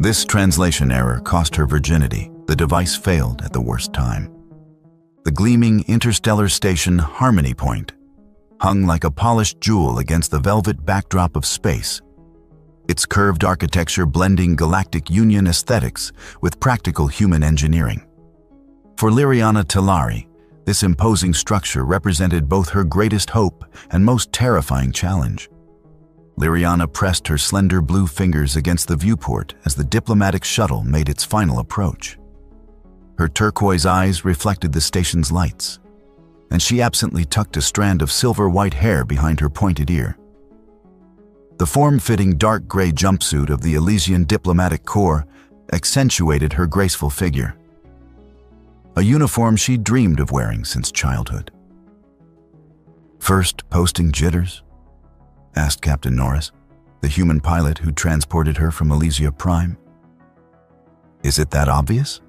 This translation error cost her virginity. The device failed at the worst time. The gleaming interstellar station Harmony Point hung like a polished jewel against the velvet backdrop of space, its curved architecture blending galactic union aesthetics with practical human engineering. For Liriana Talari, this imposing structure represented both her greatest hope and most terrifying challenge. Liriana pressed her slender blue fingers against the viewport as the diplomatic shuttle made its final approach. Her turquoise eyes reflected the station's lights, and she absently tucked a strand of silver-white hair behind her pointed ear. The form-fitting dark gray jumpsuit of the Elysian diplomatic corps accentuated her graceful figure, a uniform she'd dreamed of wearing since childhood. "First posting jitters?" asked Captain Norris, the human pilot who transported her from Elysia Prime. "Is it that obvious?"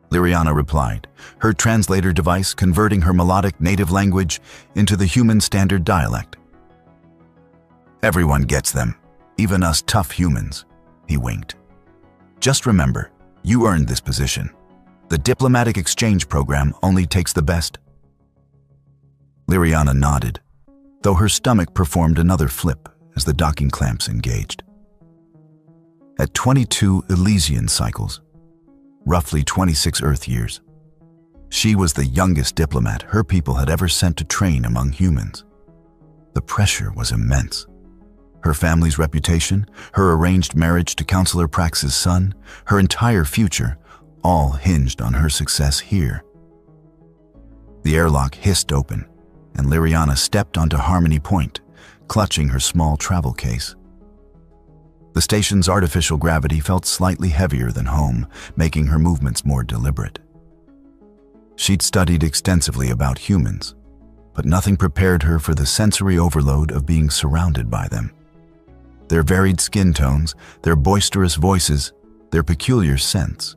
Liriana replied, her translator device converting her melodic native language into the human standard dialect. "Everyone gets them, even us tough humans," he winked. "Just remember, you earned this position. The diplomatic exchange program only takes the best." Liriana nodded, though her stomach performed another flip as the docking clamps engaged. At 22 Elysian cycles, roughly 26 Earth years, she was the youngest diplomat her people had ever sent to train among humans. The pressure was immense. Her family's reputation, her arranged marriage to Counselor Prax's son, her entire future, all hinged on her success here. The airlock hissed open, and Liriana stepped onto Harmony Point, clutching her small travel case. The station's artificial gravity felt slightly heavier than home, making her movements more deliberate. She'd studied extensively about humans, but nothing prepared her for the sensory overload of being surrounded by them. Their varied skin tones, their boisterous voices, their peculiar scents.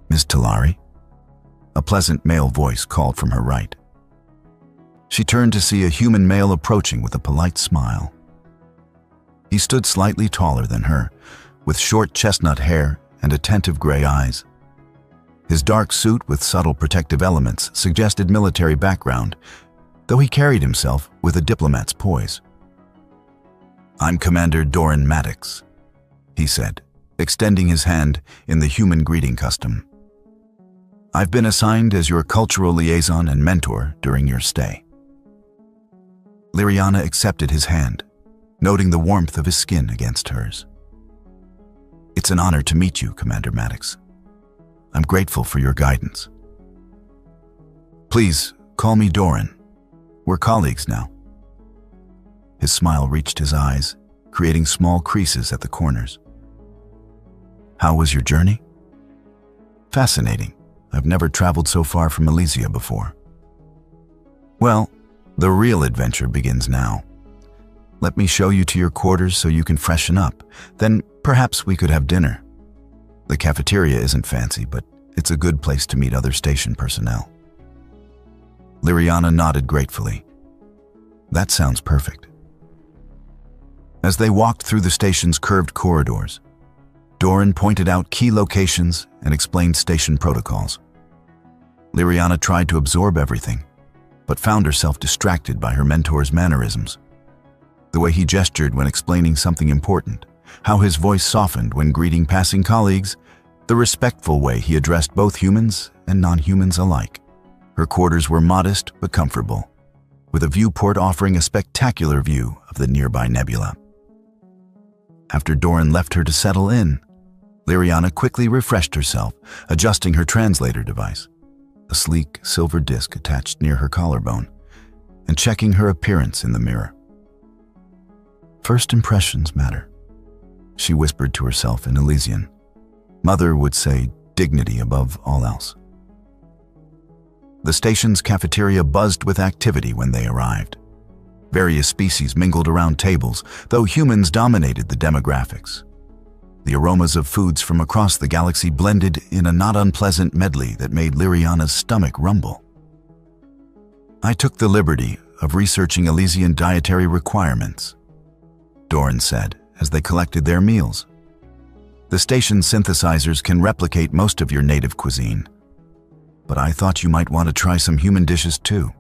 "Miss Talari?" A pleasant male voice called from her right. She turned to see a human male approaching with a polite smile. He stood slightly taller than her, with short chestnut hair and attentive gray eyes. His dark suit with subtle protective elements suggested military background, though he carried himself with a diplomat's poise. "I'm Commander Doran Maddox," he said, extending his hand in the human greeting custom. "I've been assigned as your cultural liaison and mentor during your stay." Liriana accepted his hand, noting the warmth of his skin against hers. "It's an honor to meet you, Commander Maddox. I'm grateful for your guidance." "Please, call me Doran. We're colleagues now." His smile reached his eyes, creating small creases at the corners. "How was your journey?" "Fascinating. I've never traveled so far from Elysia before." "Well, the real adventure begins now. Let me show you to your quarters so you can freshen up. Then perhaps we could have dinner. The cafeteria isn't fancy, but it's a good place to meet other station personnel." Liriana nodded gratefully. "That sounds perfect." As they walked through the station's curved corridors, Doran pointed out key locations and explained station protocols. Liriana tried to absorb everything, but found herself distracted by her mentor's mannerisms. The way he gestured when explaining something important, how his voice softened when greeting passing colleagues, the respectful way he addressed both humans and non-humans alike. Her quarters were modest but comfortable, with a viewport offering a spectacular view of the nearby nebula. After Doran left her to settle in, Liriana quickly refreshed herself, adjusting her translator device, a sleek silver disc attached near her collarbone, and checking her appearance in the mirror. "First impressions matter," she whispered to herself in Elysian. Mother would say dignity above all else. The station's cafeteria buzzed with activity when they arrived. Various species mingled around tables, though humans dominated the demographics. The aromas of foods from across the galaxy blended in a not unpleasant medley that made Liriana's stomach rumble. "I took the liberty of researching Elysian dietary requirements," Doran said as they collected their meals. The station synthesizers can replicate most of your native cuisine, but I thought you might want to try some human dishes too.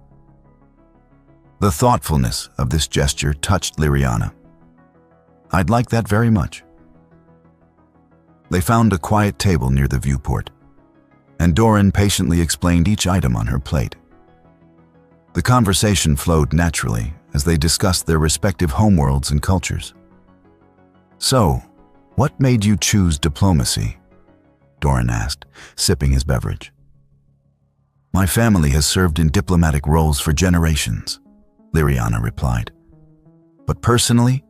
The thoughtfulness of this gesture touched Liriana. I'd like that very much. They found a quiet table near the viewport, and Doran patiently explained each item on her plate. The conversation flowed naturally as they discussed their respective homeworlds and cultures. So, what made you choose diplomacy? Doran asked, sipping his beverage. My family has served in diplomatic roles for generations, Liriana replied. But personally,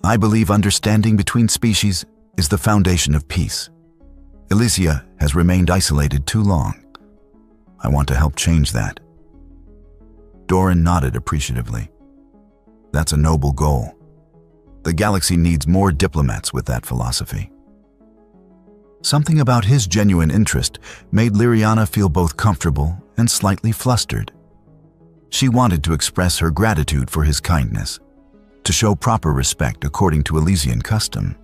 I believe understanding between species is the foundation of peace. Elysia has remained isolated too long. I want to help change that. Doran nodded appreciatively. That's a noble goal. The galaxy needs more diplomats with that philosophy. Something about his genuine interest made Liriana feel both comfortable and slightly flustered. She wanted to express her gratitude for his kindness, to show proper respect according to Elysian custom.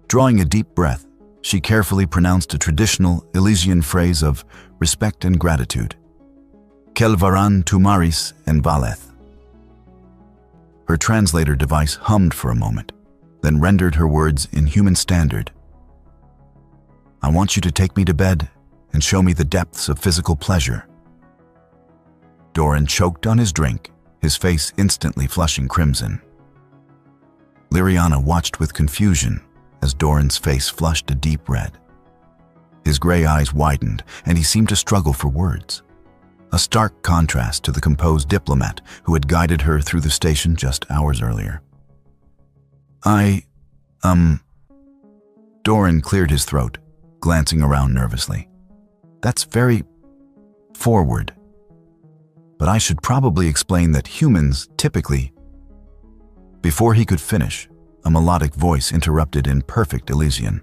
Drawing a deep breath, she carefully pronounced a traditional Elysian phrase of respect and gratitude. Kelvaran tumaris en valeth. Her translator device hummed for a moment, then rendered her words in human standard. I want you to take me to bed and show me the depths of physical pleasure. Doran choked on his drink, his face instantly flushing crimson. Liriana watched with confusion as Doran's face flushed a deep red. His gray eyes widened, and he seemed to struggle for words, a stark contrast to the composed diplomat who had guided her through the station just hours earlier. Doran cleared his throat, glancing around nervously. That's very forward. But I should probably explain that humans typically... Before he could finish, a melodic voice interrupted in perfect Elysian.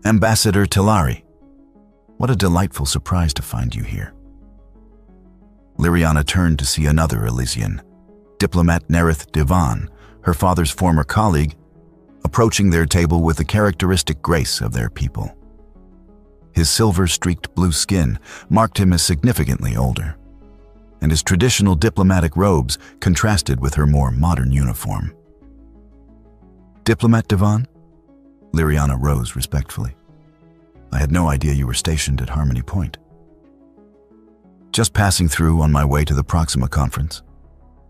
Ambassador Talari, what a delightful surprise to find you here. Liriana turned to see another Elysian, diplomat Nerith Divan, her father's former colleague, approaching their table with the characteristic grace of their people. His silver-streaked blue skin marked him as significantly older, and his traditional diplomatic robes contrasted with her more modern uniform. Diplomat Divan? Liriana rose respectfully. I had no idea you were stationed at Harmony Point. Just passing through on my way to the Proxima conference,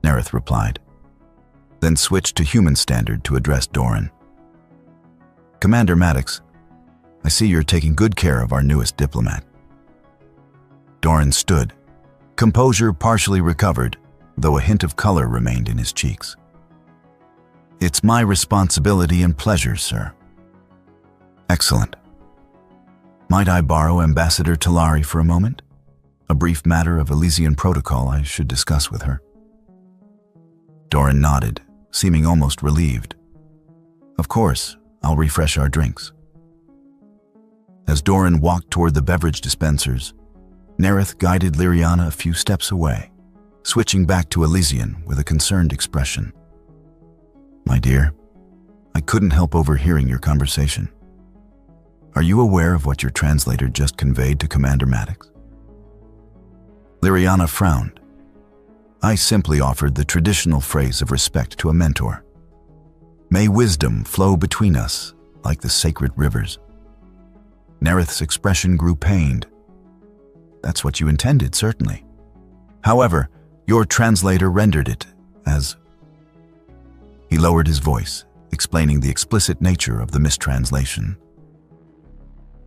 Nerith replied, then switched to human standard to address Doran. Commander Maddox, I see you're taking good care of our newest diplomat. Doran stood, composure partially recovered, though a hint of color remained in his cheeks. It's my responsibility and pleasure, sir. Excellent. Might I borrow Ambassador Talari for a moment? A brief matter of Elysian protocol I should discuss with her. Doran nodded, seeming almost relieved. Of course, I'll refresh our drinks. As Doran walked toward the beverage dispensers, Nerith guided Liriana a few steps away, switching back to Elysian with a concerned expression. My dear, I couldn't help overhearing your conversation. Are you aware of what your translator just conveyed to Commander Maddox? Liriana frowned. I simply offered the traditional phrase of respect to a mentor. May wisdom flow between us like the sacred rivers. Nerith's expression grew pained. That's what you intended, certainly. However, your translator rendered it as... He lowered his voice, explaining the explicit nature of the mistranslation.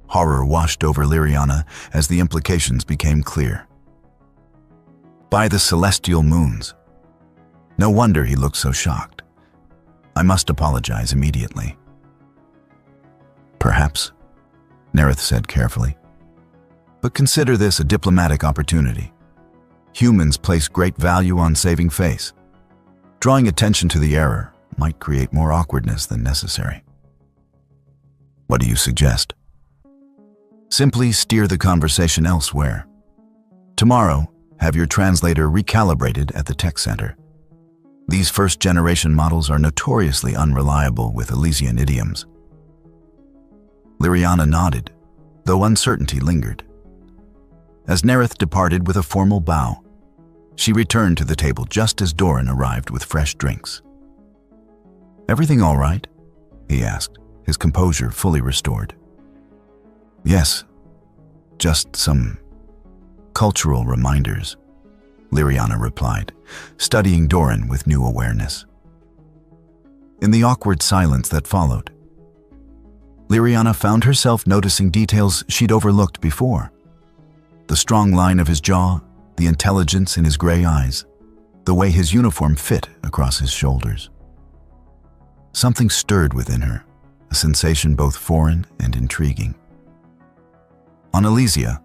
Horror washed over Liriana as the implications became clear. By the celestial moons. No wonder he looked so shocked. I must apologize immediately. Perhaps, Nerith said carefully. But consider this a diplomatic opportunity. Humans place great value on saving face. Drawing attention to the error might create more awkwardness than necessary. What do you suggest? Simply steer the conversation elsewhere. Tomorrow, have your translator recalibrated at the tech center. These first-generation models are notoriously unreliable with Elysian idioms. Liriana nodded, though uncertainty lingered. As Nerith departed with a formal bow, she returned to the table just as Doran arrived with fresh drinks. "Everything all right?" he asked, his composure fully restored. "Yes, just some cultural reminders," Liriana replied, studying Doran with new awareness. In the awkward silence that followed, Liriana found herself noticing details she'd overlooked before. The strong line of his jaw, the intelligence in his gray eyes, the way his uniform fit across his shoulders. Something stirred within her, a sensation both foreign and intriguing. On Elysia,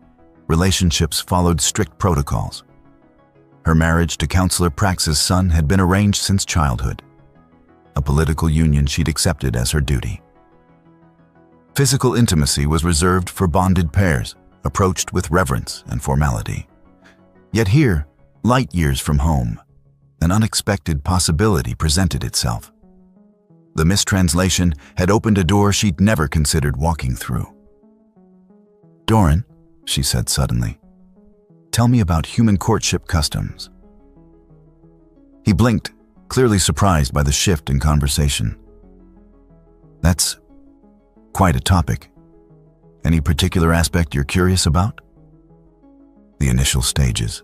relationships followed strict protocols. Her marriage to Counselor Prax's son had been arranged since childhood, a political union she'd accepted as her duty. Physical intimacy was reserved for bonded pairs, approached with reverence and formality. Yet here, light years from home, an unexpected possibility presented itself. The mistranslation had opened a door she'd never considered walking through. "Doran," she said suddenly, "tell me about human courtship customs." He blinked, clearly surprised by the shift in conversation. "That's quite a topic. Any particular aspect you're curious about?" "The initial stages.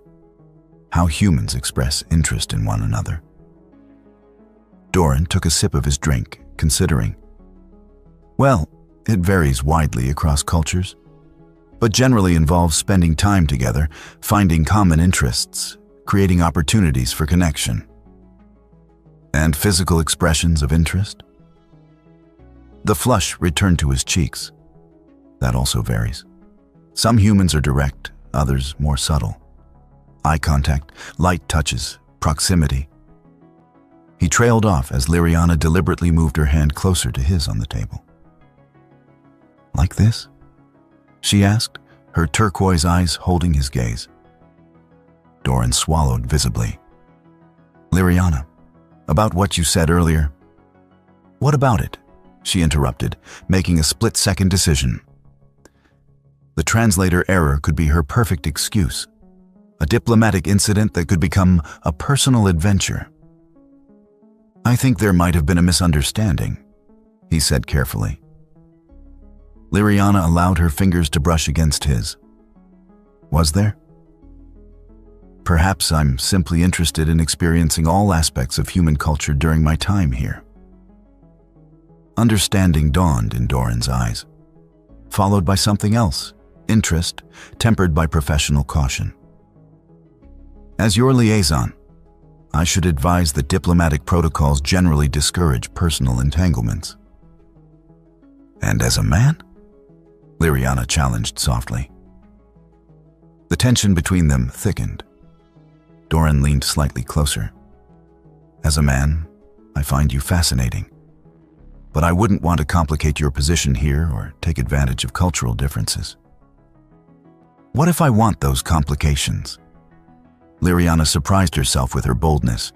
How humans express interest in one another." Doran took a sip of his drink, considering. "Well, it varies widely across cultures, but generally involves spending time together, finding common interests, creating opportunities for connection." "And physical expressions of interest?" The flush returned to his cheeks. "That also varies. Some humans are direct, others more subtle. Eye contact, light touches, proximity." He trailed off as Liriana deliberately moved her hand closer to his on the table. "Like this?" she asked, her turquoise eyes holding his gaze. Doran swallowed visibly. "Liriana, about what you said earlier." "What about it?" she interrupted, making a split-second decision. The translator error could be her perfect excuse, a diplomatic incident that could become a personal adventure. "I think there might have been a misunderstanding," he said carefully. Liriana allowed her fingers to brush against his. "Was there?" "Perhaps I'm simply interested in experiencing all aspects of human culture during my time here." Understanding dawned in Doran's eyes, followed by something else, interest, tempered by professional caution. "As your liaison, I should advise that diplomatic protocols generally discourage personal entanglements." "And as a man?" Liriana challenged softly. The tension between them thickened. Doran leaned slightly closer. "As a man, I find you fascinating. But I wouldn't want to complicate your position here or take advantage of cultural differences." "What if I want those complications?" Liriana surprised herself with her boldness.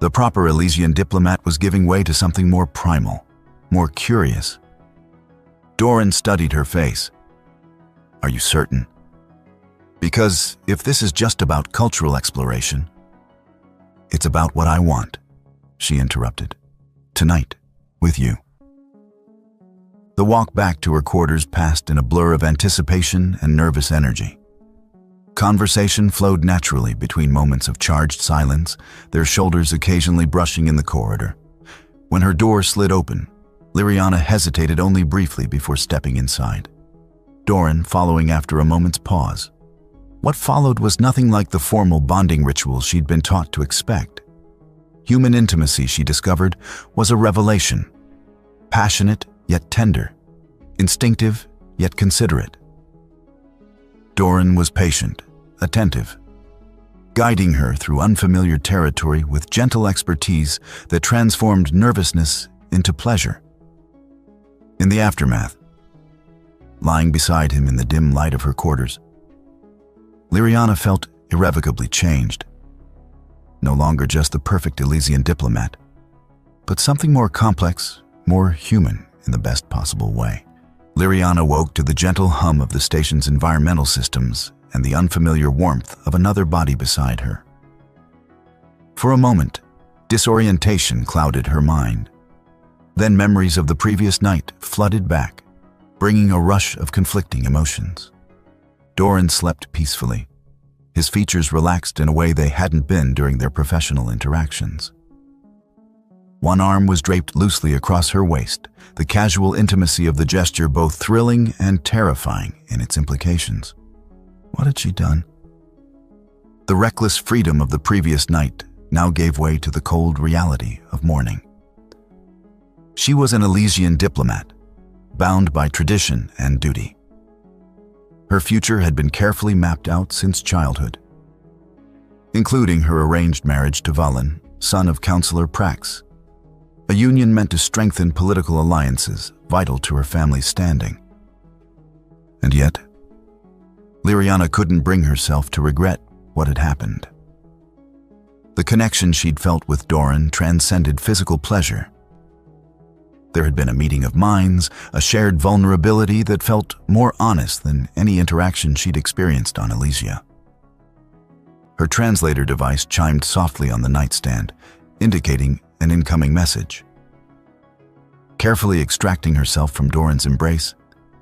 The proper Elysian diplomat was giving way to something more primal, more curious. Doran studied her face. "Are you certain? Because if this is just about cultural exploration..." "It's about what I want," she interrupted. "Tonight, with you." The walk back to her quarters passed in a blur of anticipation and nervous energy. Conversation flowed naturally between moments of charged silence, their shoulders occasionally brushing in the corridor. When her door slid open, Liriana hesitated only briefly before stepping inside, Doran following after a moment's pause. What followed was nothing like the formal bonding rituals she'd been taught to expect. Human intimacy, she discovered, was a revelation. Passionate, yet tender. Instinctive, yet considerate. Doran was patient, attentive, guiding her through unfamiliar territory with gentle expertise that transformed nervousness into pleasure. In the aftermath, lying beside him in the dim light of her quarters, Liriana felt irrevocably changed. No longer just the perfect Elysian diplomat, but something more complex, more human in the best possible way. Liriana woke to the gentle hum of the station's environmental systems and the unfamiliar warmth of another body beside her. For a moment, disorientation clouded her mind. Then memories of the previous night flooded back, bringing a rush of conflicting emotions. Doran slept peacefully, his features relaxed in a way they hadn't been during their professional interactions. One arm was draped loosely across her waist, the casual intimacy of the gesture both thrilling and terrifying in its implications. What had she done? The reckless freedom of the previous night now gave way to the cold reality of morning. She was an Elysian diplomat, bound by tradition and duty. Her future had been carefully mapped out since childhood, including her arranged marriage to Valen, son of Councillor Prax, a union meant to strengthen political alliances vital to her family's standing. And yet, Liriana couldn't bring herself to regret what had happened. The connection she'd felt with Doran transcended physical pleasure. There had been a meeting of minds, a shared vulnerability that felt more honest than any interaction she'd experienced on Elysia. Her translator device chimed softly on the nightstand, indicating an incoming message. Carefully extracting herself from Doran's embrace,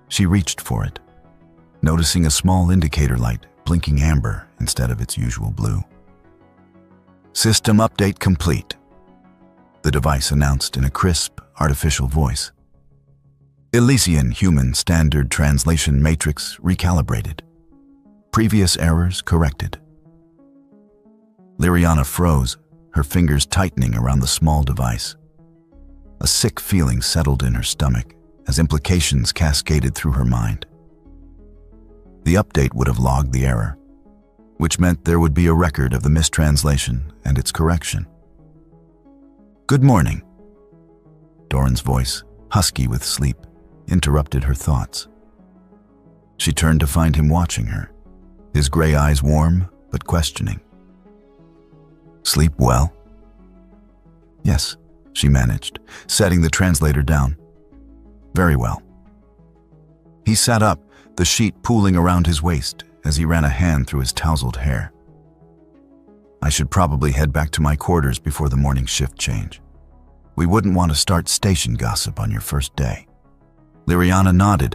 she reached for it, noticing a small indicator light blinking amber instead of its usual blue. "System update complete," the device announced in a crisp, artificial voice. "Elysian Human Standard Translation Matrix recalibrated. Previous errors corrected." Liriana froze, her fingers tightening around the small device. A sick feeling settled in her stomach as implications cascaded through her mind. The update would have logged the error, which meant there would be a record of the mistranslation and its correction. "Good morning." Doran's voice, husky with sleep, interrupted her thoughts. She turned to find him watching her, his gray eyes warm but questioning. "Sleep well?" "Yes," she managed, setting the translator down. "Very well." He sat up, the sheet pooling around his waist as he ran a hand through his tousled hair. "I should probably head back to my quarters before the morning shift change. We wouldn't want to start station gossip on your first day." Liriana nodded,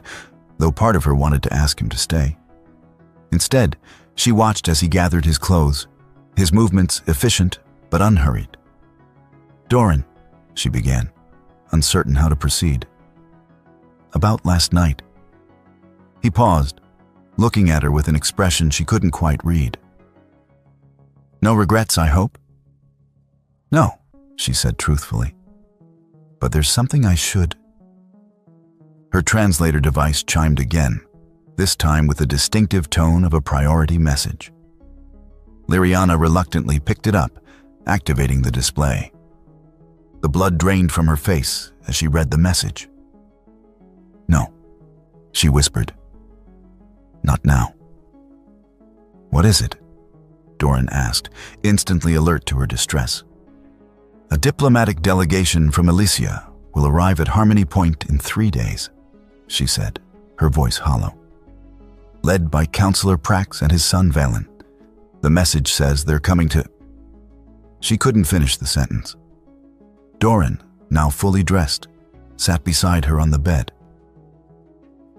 though part of her wanted to ask him to stay. Instead, she watched as he gathered his clothes, his movements efficient but unhurried. "Doran," she began, uncertain how to proceed. "About last night." He paused, looking at her with an expression she couldn't quite read. "No regrets, I hope?" "No," she said truthfully. "But there's something I should—" Her translator device chimed again, this time with the distinctive tone of a priority message. Liriana reluctantly picked it up, activating the display. The blood drained from her face as she read the message. "No," she whispered. "Not now." "What is it?" Doran asked, instantly alert to her distress. "A diplomatic delegation from Elysia will arrive at Harmony Point in 3 days," she said, her voice hollow. "Led by Councillor Prax and his son Valen. The message says they're coming to—" She couldn't finish the sentence. Doran, now fully dressed, sat beside her on the bed.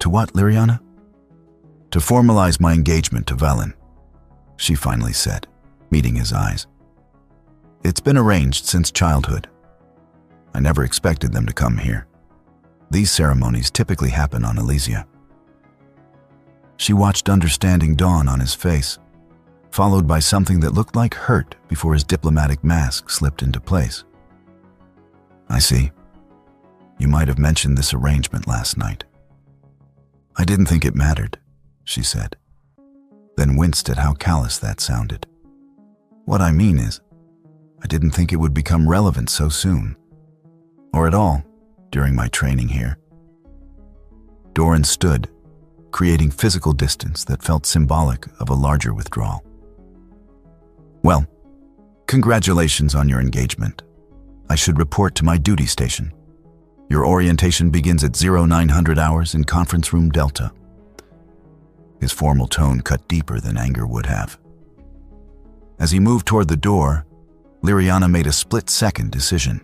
"To what, Liriana?" "To formalize my engagement to Valen," she finally said, meeting his eyes. "It's been arranged since childhood. I never expected them to come here. These ceremonies typically happen on Elysia." She watched understanding dawn on his face, followed by something that looked like hurt before his diplomatic mask slipped into place. "I see. You might have mentioned this arrangement last night." "I didn't think it mattered," she said, then winced at how callous that sounded. "What I mean is, I didn't think it would become relevant so soon, or at all during my training here." Doran stood, creating physical distance that felt symbolic of a larger withdrawal. "Well, congratulations on your engagement. I should report to my duty station. Your orientation begins at 0900 hours in Conference Room Delta. His formal tone cut deeper than anger would have. As he moved toward the door, Liriana made a split-second decision.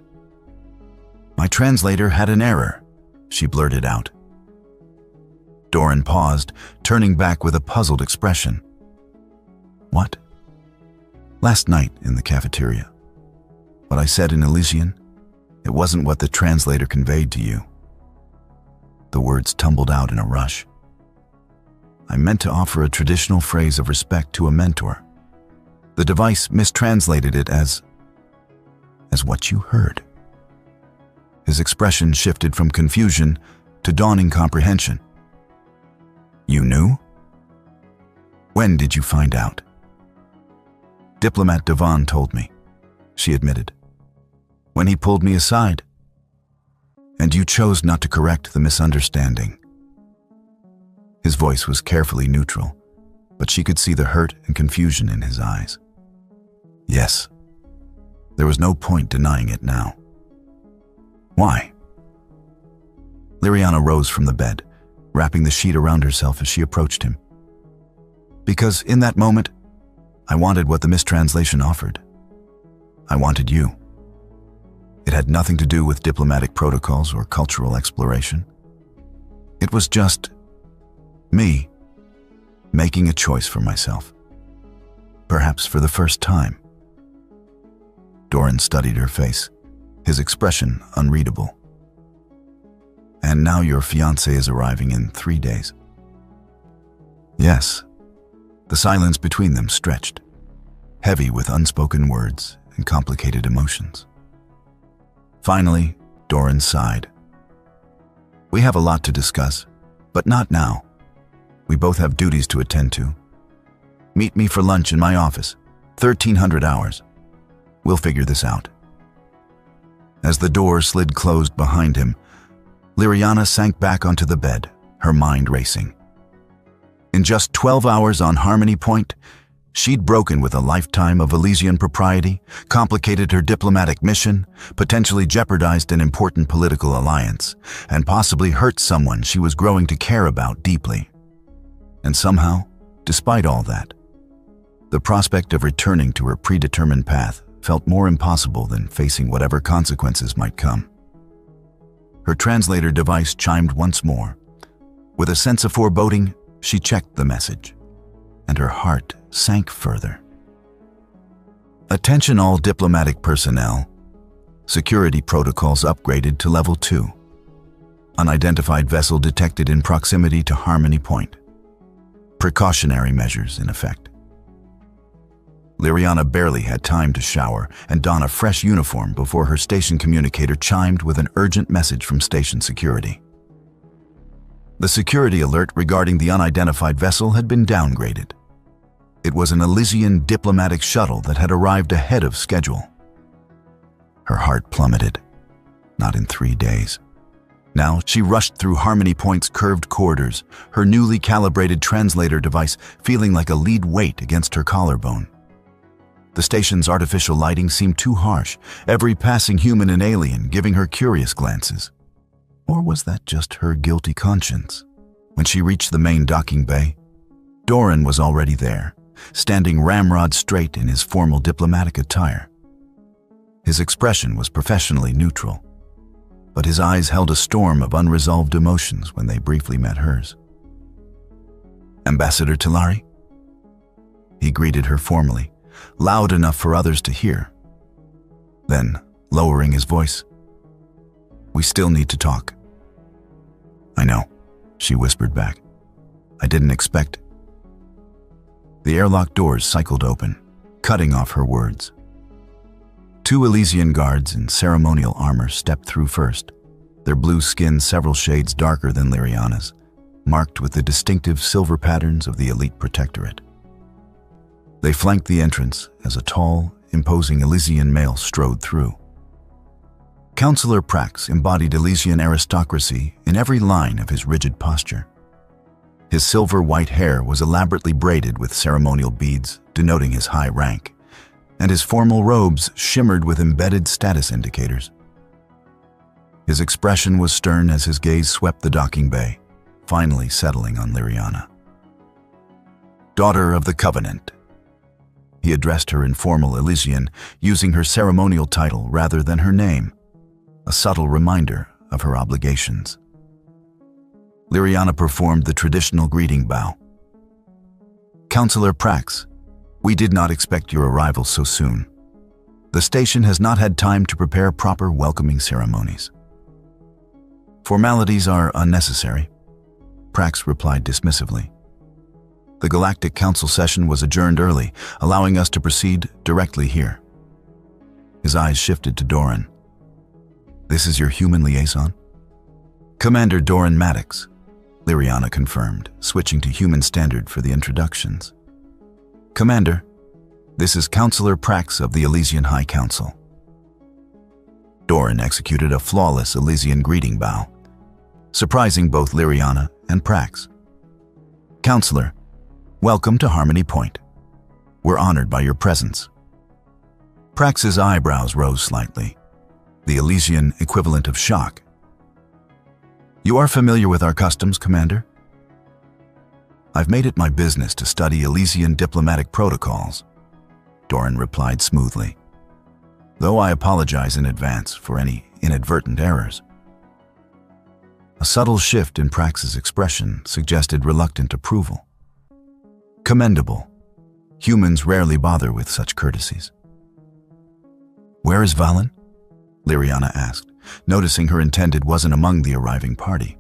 "My translator had an error," she blurted out. Doran paused, turning back with a puzzled expression. "What?" "Last night in the cafeteria. What I said in Elysian, it wasn't what the translator conveyed to you." The words tumbled out in a rush. "I meant to offer a traditional phrase of respect to a mentor. The device mistranslated it as what you heard." His expression shifted from confusion to dawning comprehension. "You knew? When did you find out?" "Diplomat Devon told me," she admitted. "When he pulled me aside. And you chose not to correct the misunderstanding." His voice was carefully neutral, but she could see the hurt and confusion in his eyes. Yes. There was no point denying it now. "Why?" Liriana rose from the bed, wrapping the sheet around herself as she approached him. "Because in that moment, I wanted what the mistranslation offered. I wanted you. It had nothing to do with diplomatic protocols or cultural exploration. It was just me making a choice for myself. Perhaps for the first time." Doran studied her face, his expression unreadable. "And now your fiancé is arriving in 3 days." "Yes." The silence between them stretched, heavy with unspoken words and complicated emotions. Finally, Doran sighed. "We have a lot to discuss, but not now. We both have duties to attend to. Meet me for lunch in my office, 1300 hours. We'll figure this out." As the door slid closed behind him, Liriana sank back onto the bed, her mind racing. In just 12 hours on Harmony Point, she'd broken with a lifetime of Elysian propriety, complicated her diplomatic mission, potentially jeopardized an important political alliance, and possibly hurt someone she was growing to care about deeply. And somehow, despite all that, the prospect of returning to her predetermined path felt more impossible than facing whatever consequences might come. Her translator device chimed once more. With a sense of foreboding, she checked the message, and her heart sank further. "Attention all diplomatic personnel. Security protocols upgraded to level 2. Unidentified vessel detected in proximity to Harmony Point. Precautionary measures in effect." Liriana barely had time to shower and don a fresh uniform before her station communicator chimed with an urgent message from station security. The security alert regarding the unidentified vessel had been downgraded. It was an Elysian diplomatic shuttle that had arrived ahead of schedule. Her heart plummeted. Not in 3 days. Now she rushed through Harmony Point's curved corridors, her newly calibrated translator device feeling like a lead weight against her collarbone. The station's artificial lighting seemed too harsh, every passing human and alien giving her curious glances. Or was that just her guilty conscience? When she reached the main docking bay, Doran was already there, standing ramrod straight in his formal diplomatic attire. His expression was professionally neutral, but his eyes held a storm of unresolved emotions when they briefly met hers. "Ambassador Talari?" He greeted her formally, loud enough for others to hear. Then, lowering his voice, "We still need to talk." "I know," she whispered back. "I didn't expect." The airlock doors cycled open, cutting off her words. 2 Elysian guards in ceremonial armor stepped through first, their blue skin several shades darker than Liriana's, marked with the distinctive silver patterns of the elite protectorate. They flanked the entrance as a tall, imposing Elysian male strode through. Councillor Prax embodied Elysian aristocracy in every line of his rigid posture. His silver-white hair was elaborately braided with ceremonial beads, denoting his high rank, and his formal robes shimmered with embedded status indicators. His expression was stern as his gaze swept the docking bay, finally settling on Liriana. "Daughter of the Covenant." He addressed her in formal Elysian, using her ceremonial title rather than her name, a subtle reminder of her obligations. Liriana performed the traditional greeting bow. "Counselor Prax, we did not expect your arrival so soon. The station has not had time to prepare proper welcoming ceremonies." "Formalities are unnecessary," Prax replied dismissively. "The Galactic Council session was adjourned early, allowing us to proceed directly here." His eyes shifted to Doran. "This is your human liaison?" "Commander Doran Maddox," Liriana confirmed, switching to human standard for the introductions. "Commander, this is Counselor Prax of the Elysian High Council." Doran executed a flawless Elysian greeting bow, surprising both Liriana and Prax. "Counselor, welcome to Harmony Point. We're honored by your presence." Prax's eyebrows rose slightly, the Elysian equivalent of shock. "You are familiar with our customs, Commander?" "I've made it my business to study Elysian diplomatic protocols," Doran replied smoothly, "though I apologize in advance for any inadvertent errors." A subtle shift in Prax's expression suggested reluctant approval. "Commendable. Humans rarely bother with such courtesies." "Where is Valen?" Liriana asked, noticing her intended wasn't among the arriving party.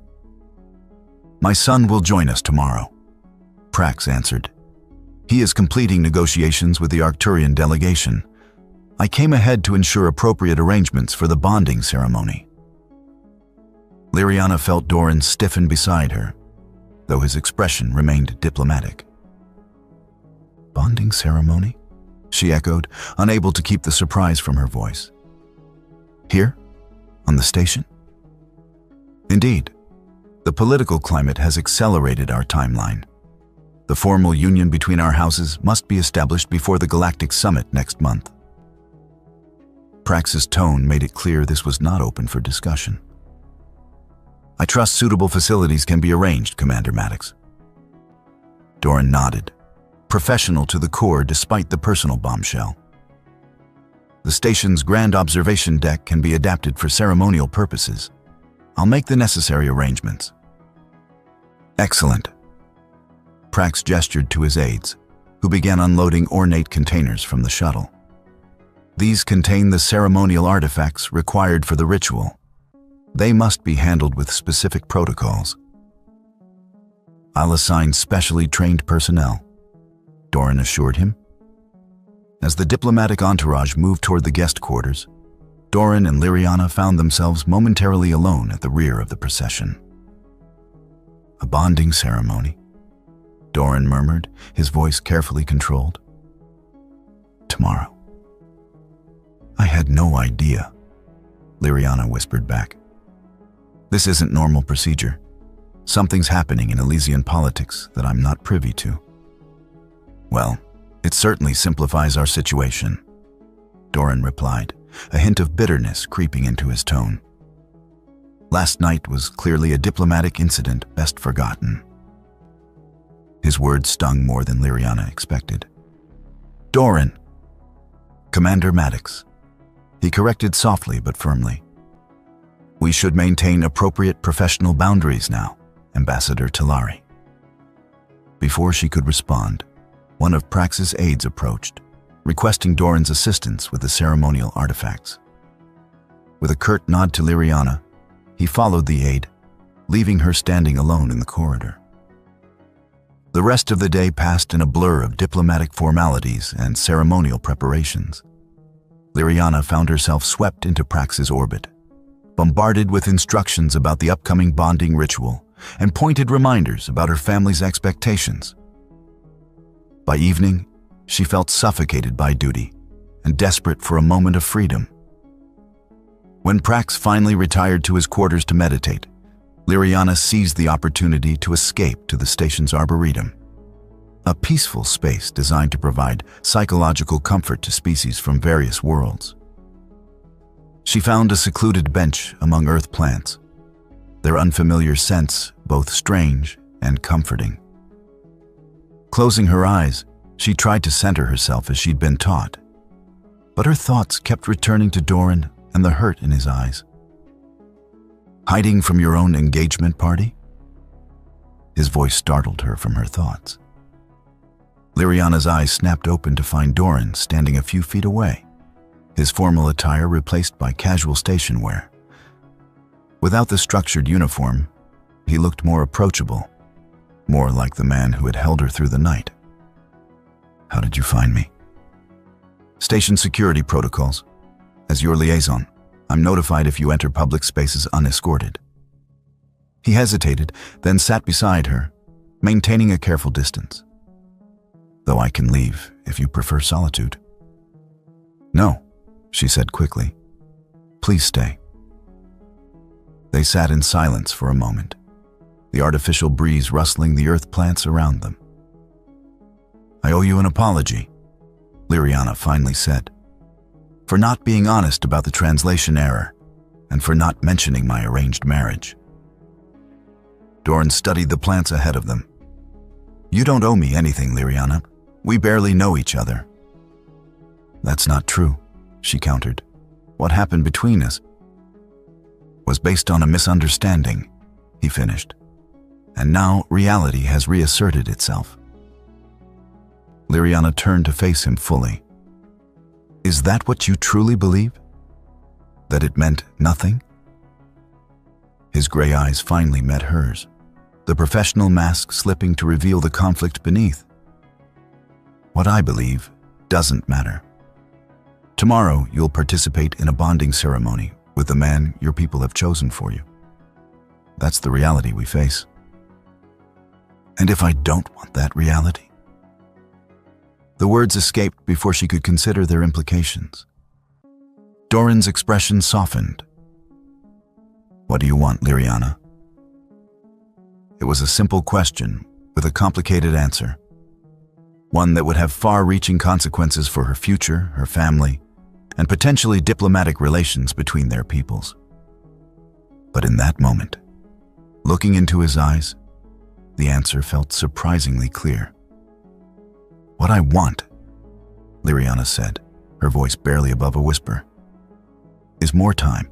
"My son will join us tomorrow," Prax answered. "He is completing negotiations with the Arcturian delegation. I came ahead to ensure appropriate arrangements for the bonding ceremony." Liriana felt Doran stiffen beside her, though his expression remained diplomatic. "Bonding ceremony?" she echoed, unable to keep the surprise from her voice. "Here? On the station?" "Indeed. The political climate has accelerated our timeline. The formal union between our houses must be established before the Galactic Summit next month." Prax's tone made it clear this was not open for discussion. "I trust suitable facilities can be arranged, Commander Maddox." Doran nodded, professional to the core despite the personal bombshell. "The station's grand observation deck can be adapted for ceremonial purposes. I'll make the necessary arrangements." "Excellent." Prax gestured to his aides, who began unloading ornate containers from the shuttle. These contain the ceremonial artifacts required for the ritual. They must be handled with specific protocols. "I'll assign specially trained personnel," Doran assured him. As the diplomatic entourage moved toward the guest quarters, Doran and Liriana found themselves momentarily alone at the rear of the procession. "A bonding ceremony," Doran murmured, his voice carefully controlled. "Tomorrow." "I had no idea," Liriana whispered back. "This isn't normal procedure. Something's happening in Elysian politics that I'm not privy to." "Well, it certainly simplifies our situation," Doran replied, a hint of bitterness creeping into his tone. "Last night was clearly a diplomatic incident best forgotten." His words stung more than Liriana expected. "Doran!" "Commander Maddox," he corrected softly but firmly. "We should maintain appropriate professional boundaries now, Ambassador Talari." Before she could respond, one of Prax's aides approached, requesting Doran's assistance with the ceremonial artifacts. With a curt nod to Liriana, he followed the aide, leaving her standing alone in the corridor. The rest of the day passed in a blur of diplomatic formalities and ceremonial preparations. Liriana found herself swept into Prax's orbit, bombarded with instructions about the upcoming bonding ritual and pointed reminders about her family's expectations. By evening, she felt suffocated by duty and desperate for a moment of freedom. When Prax finally retired to his quarters to meditate, Liriana seized the opportunity to escape to the station's arboretum, a peaceful space designed to provide psychological comfort to species from various worlds. She found a secluded bench among earth plants, their unfamiliar scents both strange and comforting. Closing her eyes, she tried to center herself as she'd been taught, but her thoughts kept returning to Doran and the hurt in his eyes. Hiding from your own engagement party? His voice startled her from her thoughts. Liriana's eyes snapped open to find Doran standing a few feet away, his formal attire replaced by casual station wear. Without the structured uniform, he looked more approachable, more like the man who had held her through the night. How did you find me? Station security protocols. As your liaison, I'm notified if you enter public spaces unescorted. He hesitated, then sat beside her, maintaining a careful distance. Though I can leave if you prefer solitude. No, she said quickly. Please stay. They sat in silence for a moment, the artificial breeze rustling the earth plants around them. I owe you an apology, Liriana finally said, for not being honest about the translation error and for not mentioning my arranged marriage. Doran studied the plants ahead of them. You don't owe me anything, Liriana. We barely know each other. That's not true, she countered. What happened between us was based on a misunderstanding, he finished. And now reality has reasserted itself. Liriana turned to face him fully. Is that what you truly believe? That it meant nothing? His gray eyes finally met hers, the professional mask slipping to reveal the conflict beneath. What I believe doesn't matter. Tomorrow you'll participate in a bonding ceremony with the man your people have chosen for you. That's the reality we face. And if I don't want that reality? The words escaped before she could consider their implications. Doran's expression softened. What do you want, Liriana? It was a simple question with a complicated answer. One that would have far-reaching consequences for her future, her family, and potentially diplomatic relations between their peoples. But in that moment, looking into his eyes, the answer felt surprisingly clear. What I want, Liriana said, her voice barely above a whisper, is more time.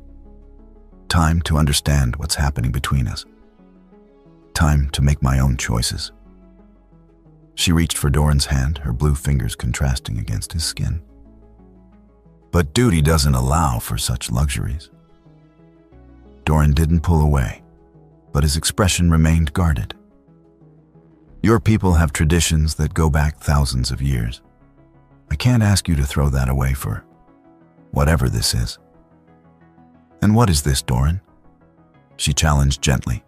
Time to understand what's happening between us. Time to make my own choices. She reached for Doran's hand, her blue fingers contrasting against his skin. But duty doesn't allow for such luxuries. Doran didn't pull away, but his expression remained guarded. Your people have traditions that go back thousands of years. I can't ask you to throw that away for whatever this is. And what is this, Doran? She challenged gently.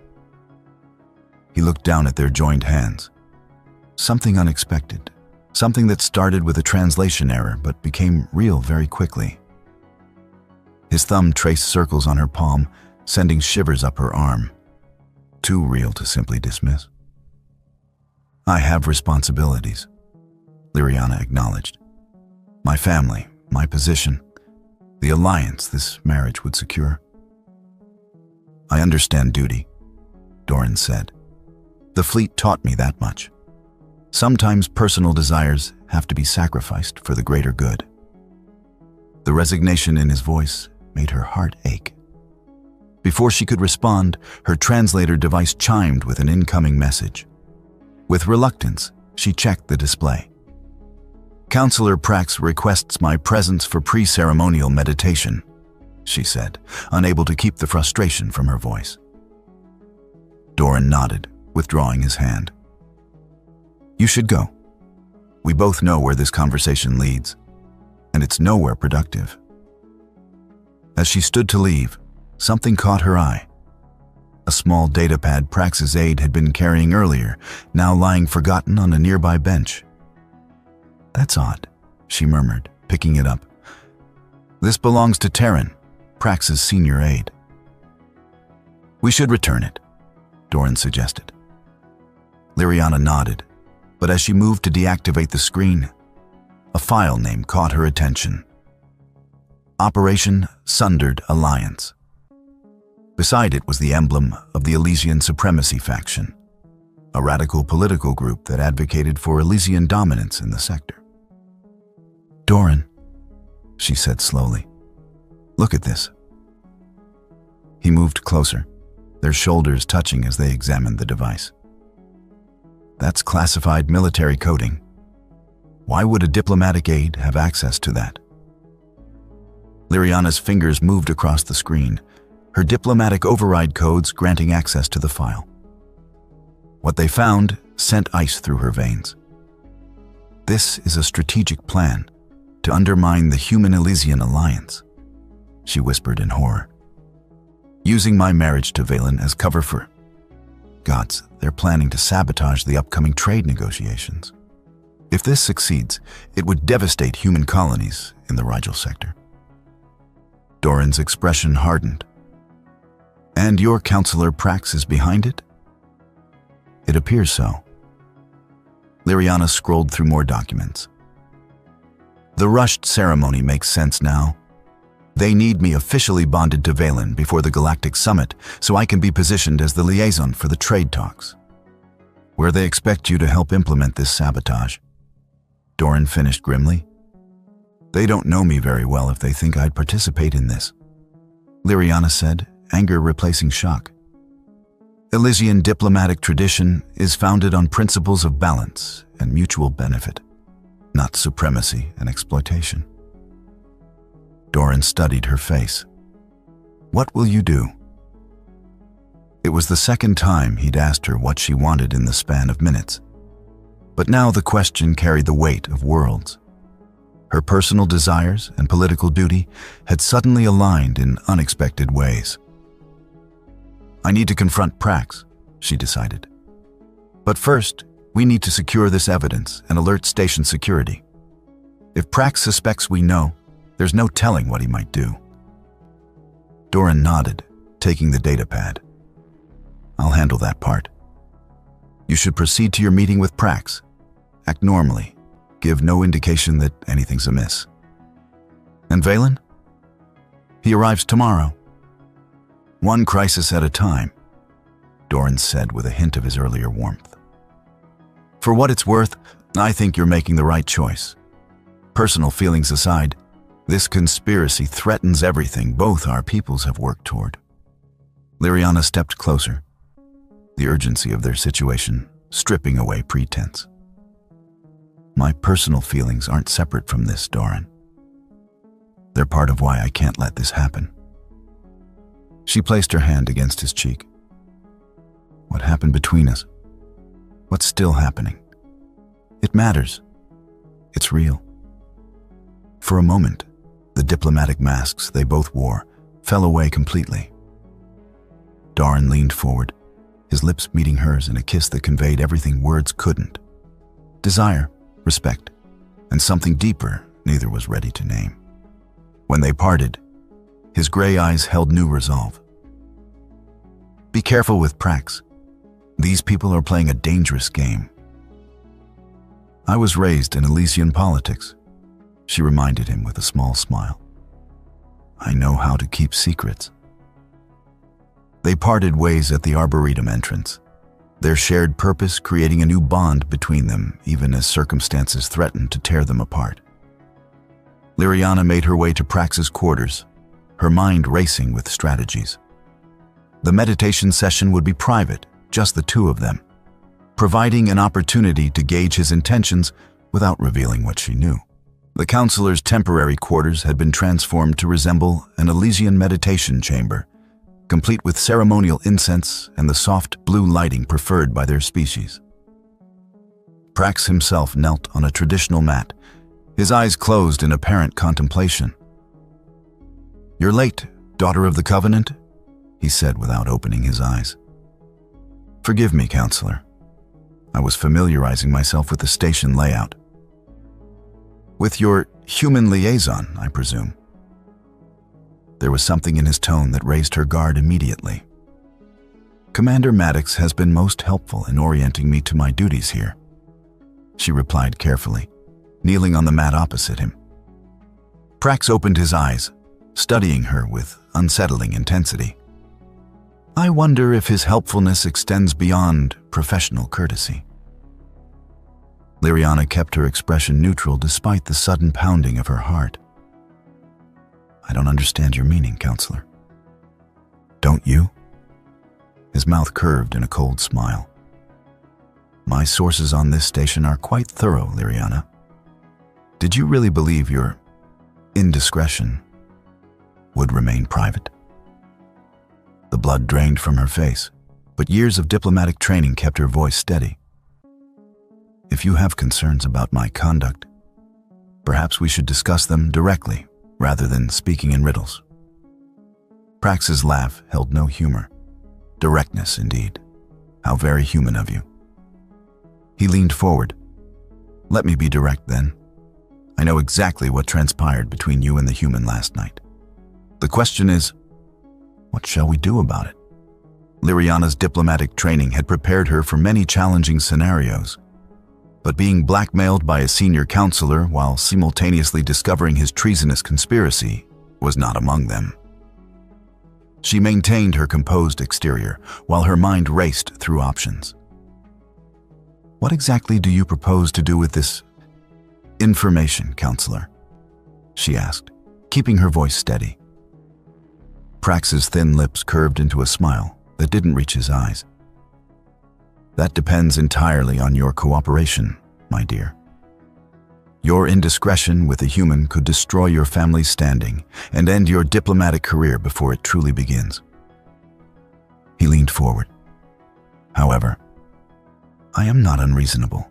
He looked down at their joined hands. Something unexpected, something that started with a translation error but became real very quickly. His thumb traced circles on her palm, sending shivers up her arm. Too real to simply dismiss. I have responsibilities, Liriana acknowledged. My family, my position, the alliance this marriage would secure. I understand duty, Doran said. The fleet taught me that much. Sometimes personal desires have to be sacrificed for the greater good. The resignation in his voice made her heart ache. Before she could respond, her translator device chimed with an incoming message. With reluctance, she checked the display. Counselor Prax requests my presence for pre-ceremonial meditation, she said, unable to keep the frustration from her voice. Doran nodded, withdrawing his hand. You should go. We both know where this conversation leads, and it's nowhere productive. As she stood to leave, something caught her eye. A small datapad Prax's aide had been carrying earlier, now lying forgotten on a nearby bench. That's odd, she murmured, picking it up. This belongs to Terran, Prax's senior aide. We should return it, Doran suggested. Liriana nodded, but as she moved to deactivate the screen, a file name caught her attention. Operation Sundered Alliance. Beside it was the emblem of the Elysian Supremacy faction, a radical political group that advocated for Elysian dominance in the sector. "Doran," she said slowly, "look at this." He moved closer, their shoulders touching as they examined the device. "That's classified military coding. Why would a diplomatic aide have access to that?" Liriana's fingers moved across the screen, her diplomatic override codes granting access to the file. What they found sent ice through her veins. "This is a strategic plan to undermine the Human-Elysian alliance," she whispered in horror. "Using my marriage to Valen as cover for... Gods, they're planning to sabotage the upcoming trade negotiations. If this succeeds, it would devastate human colonies in the Rigel sector." Doran's expression hardened. "And your counselor Prax is behind it?" "It appears so." Liriana scrolled through more documents. "The rushed ceremony makes sense now. They need me officially bonded to Valen before the Galactic Summit so I can be positioned as the liaison for the trade talks. Where they expect you to help implement this sabotage," Doran finished grimly. "They don't know me very well if they think I'd participate in this," Liriana said, anger replacing shock. "Elysian diplomatic tradition is founded on principles of balance and mutual benefit, not supremacy and exploitation." Doran studied her face. "What will you do?" It was the second time he'd asked her what she wanted in the span of minutes. But now the question carried the weight of worlds. Her personal desires and political duty had suddenly aligned in unexpected ways. "I need to confront Prax," she decided. "But first, we need to secure this evidence and alert station security. If Prax suspects we know, there's no telling what he might do." Doran nodded, taking the datapad. "I'll handle that part. You should proceed to your meeting with Prax. Act normally. Give no indication that anything's amiss." "And Valen?" "He arrives tomorrow." "One crisis at a time," Doran said with a hint of his earlier warmth. "For what it's worth, I think you're making the right choice. Personal feelings aside, this conspiracy threatens everything both our peoples have worked toward." Liriana stepped closer, the urgency of their situation stripping away pretense. "My personal feelings aren't separate from this, Doran. They're part of why I can't let this happen." She placed her hand against his cheek. "What happened between us? What's still happening? It matters. It's real." For a moment, the diplomatic masks they both wore fell away completely. Doran leaned forward, his lips meeting hers in a kiss that conveyed everything words couldn't. Desire, respect, and something deeper neither was ready to name. When they parted, his gray eyes held new resolve. "Be careful with Prax. These people are playing a dangerous game." "I was raised in Elysian politics," she reminded him with a small smile. "I know how to keep secrets." They parted ways at the Arboretum entrance, their shared purpose creating a new bond between them even as circumstances threatened to tear them apart. Liriana made her way to Prax's quarters, her mind racing with strategies. The meditation session would be private, just the two of them, providing an opportunity to gauge his intentions without revealing what she knew. The counselor's temporary quarters had been transformed to resemble an Elysian meditation chamber, complete with ceremonial incense and the soft blue lighting preferred by their species. Prax himself knelt on a traditional mat, his eyes closed in apparent contemplation. "You're late, daughter of the Covenant," he said without opening his eyes. "Forgive me, counselor. I was familiarizing myself with the station layout." "With your human liaison, I presume." There was something in his tone that raised her guard immediately. "Commander Maddox has been most helpful in orienting me to my duties here," she replied carefully, kneeling on the mat opposite him. Prax opened his eyes, studying her with unsettling intensity. I wonder if his helpfulness extends beyond professional courtesy. Liriana kept her expression neutral despite the sudden pounding of her heart. I don't understand your meaning, counselor. Don't you? His mouth curved in a cold smile. My sources on this station are quite thorough, Liriana. Did you really believe your indiscretion would remain private? The blood drained from her face, but years of diplomatic training kept her voice steady. If you have concerns about my conduct, perhaps we should discuss them directly rather than speaking in riddles. Prax's laugh held no humor. Directness, indeed. How very human of you. He leaned forward. Let me be direct, then. I know exactly what transpired between you and the human last night. The question is, what shall we do about it? Liriana's diplomatic training had prepared her for many challenging scenarios, but being blackmailed by a senior counselor while simultaneously discovering his treasonous conspiracy was not among them. She maintained her composed exterior while her mind raced through options. What exactly do you propose to do with this information, counselor? She asked, keeping her voice steady. Prax's thin lips curved into a smile that didn't reach his eyes. That depends entirely on your cooperation, my dear. Your indiscretion with a human could destroy your family's standing and end your diplomatic career before it truly begins. He leaned forward. However, I am not unreasonable.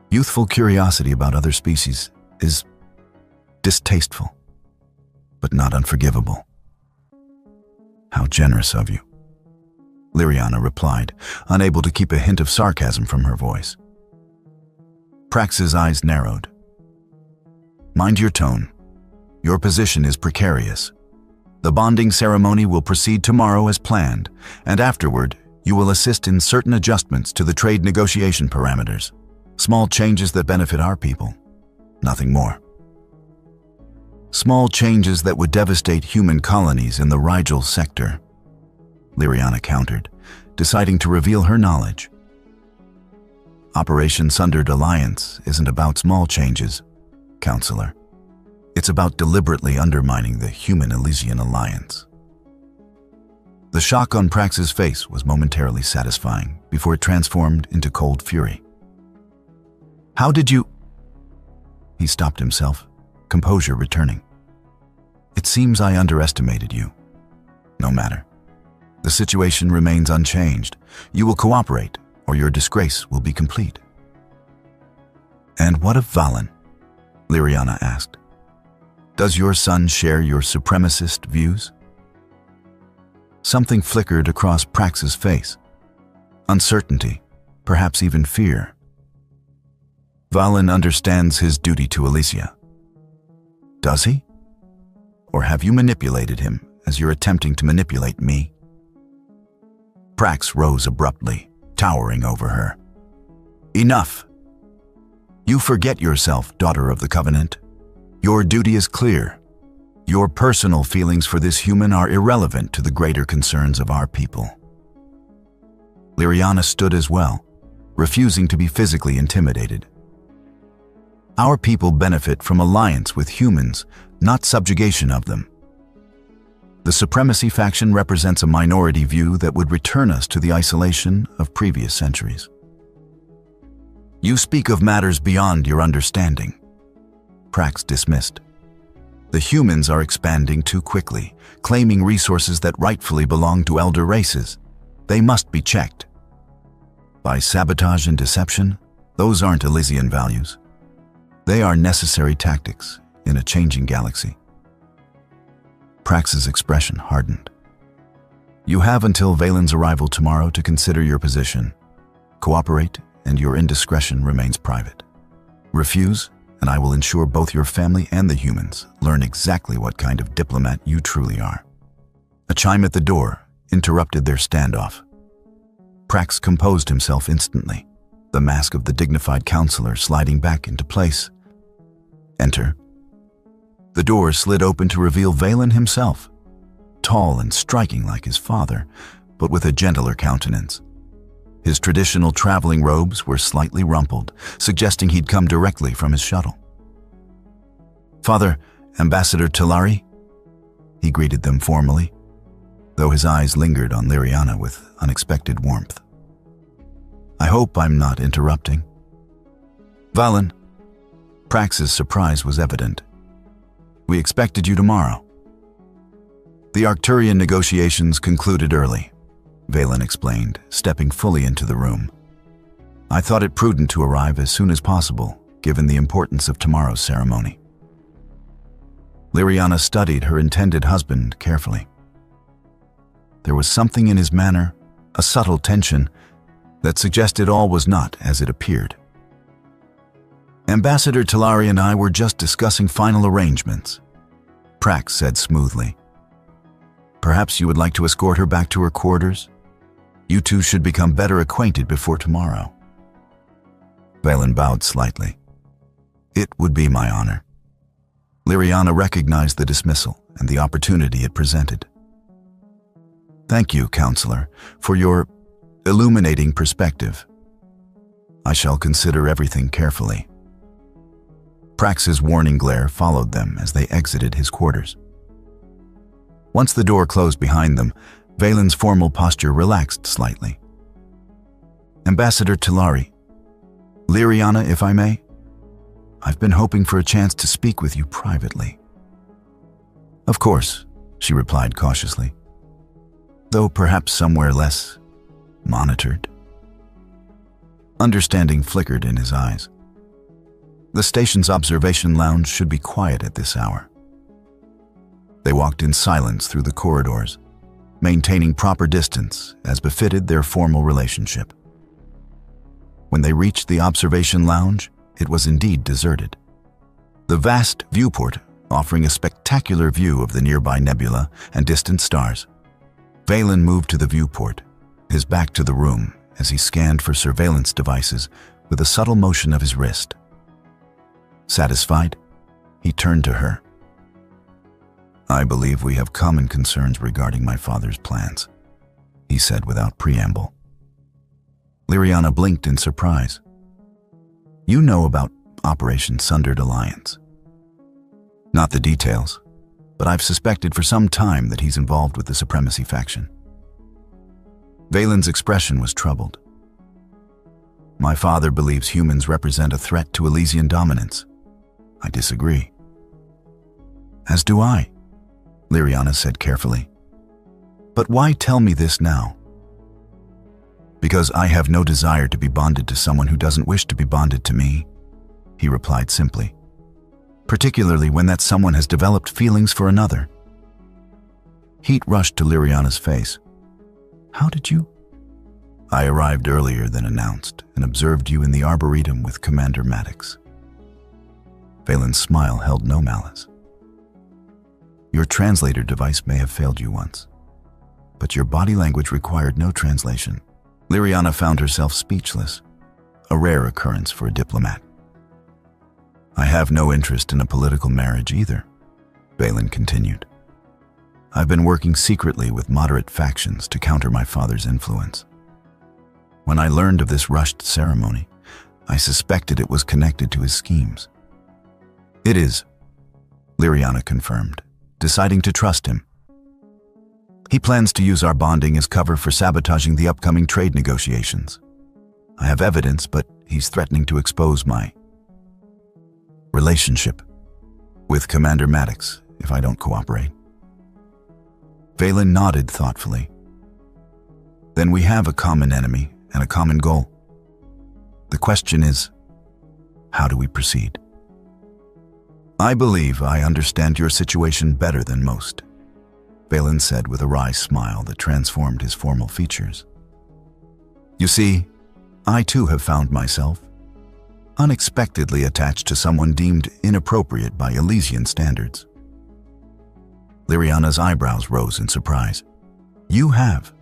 Youthful curiosity about other species is distasteful, but not unforgivable. How generous of you, Liriana replied, unable to keep a hint of sarcasm from her voice. Prax's eyes narrowed. Mind your tone. Your position is precarious. The bonding ceremony will proceed tomorrow as planned, and afterward, you will assist in certain adjustments to the trade negotiation parameters. Small changes that benefit our people. Nothing more. Small changes that would devastate human colonies in the Rigel sector, Liriana countered, deciding to reveal her knowledge. Operation Sundered Alliance isn't about small changes, counselor. It's about deliberately undermining the human Elysian alliance. The shock on Prax's face was momentarily satisfying before it transformed into cold fury. How did you... He stopped himself, composure returning. It seems I underestimated you. No matter. The situation remains unchanged. You will cooperate, or your disgrace will be complete. And what of Valen? Liriana asked. Does your son share your supremacist views? Something flickered across Prax's face. Uncertainty, perhaps even fear. Valen understands his duty to Elysia. Does he? Or have you manipulated him as you're attempting to manipulate me? Prax rose abruptly, towering over her. Enough! You forget yourself, daughter of the Covenant. Your duty is clear. Your personal feelings for this human are irrelevant to the greater concerns of our people. Liriana stood as well, refusing to be physically intimidated. Our people benefit from alliance with humans, not subjugation of them. The supremacy faction represents a minority view that would return us to the isolation of previous centuries. You speak of matters beyond your understanding. Prax dismissed. The humans are expanding too quickly, claiming resources that rightfully belong to elder races. They must be checked. By sabotage and deception, those aren't Elysian values. They are necessary tactics in a changing galaxy. Prax's expression hardened. You have until Valen's arrival tomorrow to consider your position. Cooperate, and your indiscretion remains private. Refuse, and I will ensure both your family and the humans learn exactly what kind of diplomat you truly are. A chime at the door interrupted their standoff. Prax composed himself instantly, the mask of the dignified counselor sliding back into place. Enter The door slid open to reveal Valen himself, tall and striking like his father, but with a gentler countenance. His traditional traveling robes were slightly rumpled, suggesting he'd come directly from his shuttle. "Father, Ambassador Talari," he greeted them formally, though his eyes lingered on Liriana with unexpected warmth. "I hope I'm not interrupting." "Valen." Prax's surprise was evident. "We expected you tomorrow." "The Arcturian negotiations concluded early," Valen explained, stepping fully into the room. "I thought it prudent to arrive as soon as possible, given the importance of tomorrow's ceremony." Liriana studied her intended husband carefully. There was something in his manner, a subtle tension, that suggested all was not as it appeared. "Ambassador Talari and I were just discussing final arrangements," Prax said smoothly. "Perhaps you would like to escort her back to her quarters? You two should become better acquainted before tomorrow." Valen bowed slightly. "It would be my honor." Liriana recognized the dismissal and the opportunity it presented. "Thank you, Counselor, for your illuminating perspective. I shall consider everything carefully." Prax's warning glare followed them as they exited his quarters. Once the door closed behind them, Valen's formal posture relaxed slightly. "Ambassador Talari, Liriana, if I may, I've been hoping for a chance to speak with you privately." "Of course," she replied cautiously, "though perhaps somewhere less monitored." Understanding flickered in his eyes. The station's observation lounge should be quiet at this hour. They walked in silence through the corridors, maintaining proper distance as befitted their formal relationship. When they reached the observation lounge, it was indeed deserted. The vast viewport offering a spectacular view of the nearby nebula and distant stars. Valen moved to the viewport, his back to the room as he scanned for surveillance devices with a subtle motion of his wrist. Satisfied, he turned to her. "I believe we have common concerns regarding my father's plans," he said without preamble. Liriana blinked in surprise. "You know about Operation Sundered Alliance?" "Not the details, but I've suspected for some time that he's involved with the Supremacy faction." Valen's expression was troubled. "My father believes humans represent a threat to Elysian dominance. I disagree." "As do I," Liriana said carefully. "But why tell me this now?" "Because I have no desire to be bonded to someone who doesn't wish to be bonded to me," he replied simply, "particularly when that someone has developed feelings for another." Heat rushed to Liriana's face. "How did you—" "I arrived earlier than announced and observed you in the Arboretum with Commander Maddox." Valen's smile held no malice. "Your translator device may have failed you once, but your body language required no translation." Liriana found herself speechless, a rare occurrence for a diplomat. "I have no interest in a political marriage either," Valen continued. "I've been working secretly with moderate factions to counter my father's influence. When I learned of this rushed ceremony, I suspected it was connected to his schemes." "It is," Liriana confirmed, deciding to trust him. "He plans to use our bonding as cover for sabotaging the upcoming trade negotiations. I have evidence, but he's threatening to expose my relationship with Commander Maddox if I don't cooperate." Valen nodded thoughtfully. "Then we have a common enemy and a common goal. The question is, how do we proceed?" "I believe I understand your situation better than most," Valen said with a wry smile that transformed his formal features. "You see, I too have found myself unexpectedly attached to someone deemed inappropriate by Elysian standards." Liriana's eyebrows rose in surprise. "You have?"